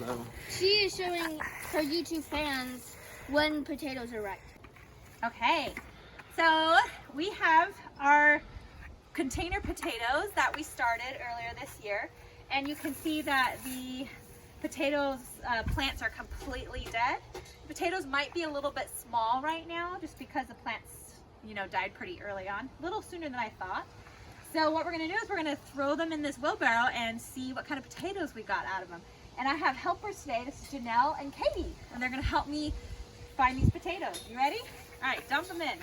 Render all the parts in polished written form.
slow. She is showing her YouTube fans when potatoes are ripe. Okay, so we have our container potatoes that we started earlier this year, and you can see that the potatoes plants are completely dead. The potatoes might be a little bit small right now just because the plants, you know, died pretty early on, a little sooner than I thought. So what we're gonna do is we're gonna throw them in this wheelbarrow and see what kind of potatoes we got out of them. And I have helpers today. This is Janelle and Katie, and they're gonna help me find these potatoes. You ready? All right, dump them in.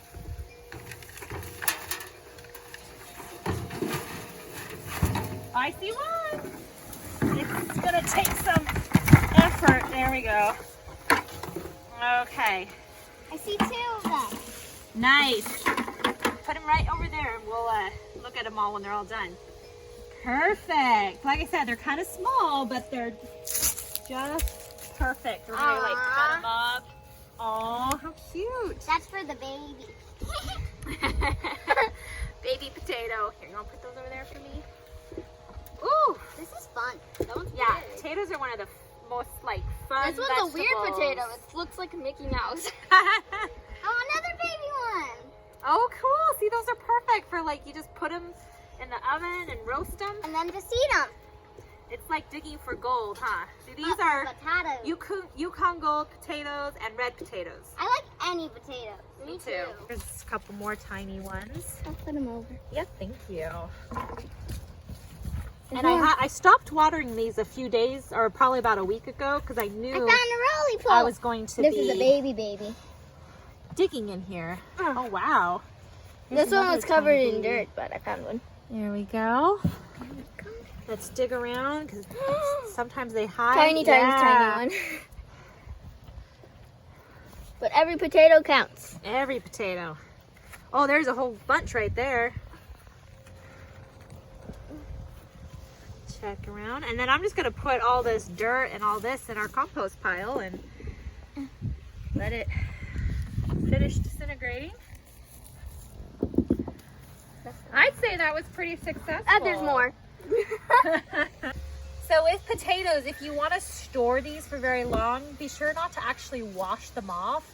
I see one. It's gonna take some effort. There we go. Okay. I see 2 of them. Nice. Put them right over there and we'll look at them all when they're all done. Perfect. Like I said, they're kind of small, but they're just perfect. We're gonna like cut them up. Oh, how cute. That's for the baby. Baby potato. Here, you want to put those over there for me? Ooh. This is fun. That one's Yeah, big. potatoes are one of the most like fun This one's a weird potato. It looks like a Mickey Mouse. Oh, another baby one. Oh, cool. See, those are perfect for like, you just put them in the oven and roast them. And then just eat them. It's like digging for gold, huh? See, these are potatoes. Yukon Gold potatoes and red potatoes. I like any potatoes. Me too. There's a couple more tiny ones. I'll put them over. Yep, thank you. And I stopped watering these a few days, or probably about a week ago, because I knew I found a rolly pole. I was going to This is a baby. digging in here. Oh, wow. This one was covered in dirt, but I found one. There we go. Let's dig around, because sometimes they hide. Tiny one. But every potato counts. Every potato. Oh, there's a whole bunch right there. Check around. And then I'm just going to put all this dirt and all this in our compost pile and let it finish disintegrating. I'd say that was pretty successful. There's more. So with potatoes, if you want to store these for very long, be sure not to actually wash them off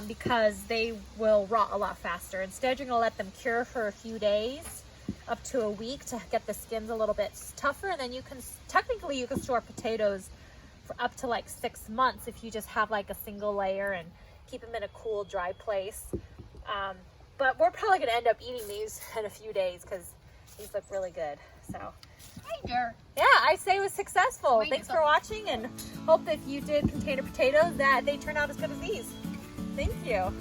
because they will rot a lot faster. Instead, you're going to let them cure for a few days, up to a week, to get the skins a little bit tougher. And then you can, technically you can store potatoes for up to like 6 months if you just have like a single layer and keep them in a cool, dry place. But we're probably going to end up eating these in a few days because these look really good. So yeah, I say it was successful. Thanks for watching, and hope that if you did container potatoes that they turn out as good as these. Thank you.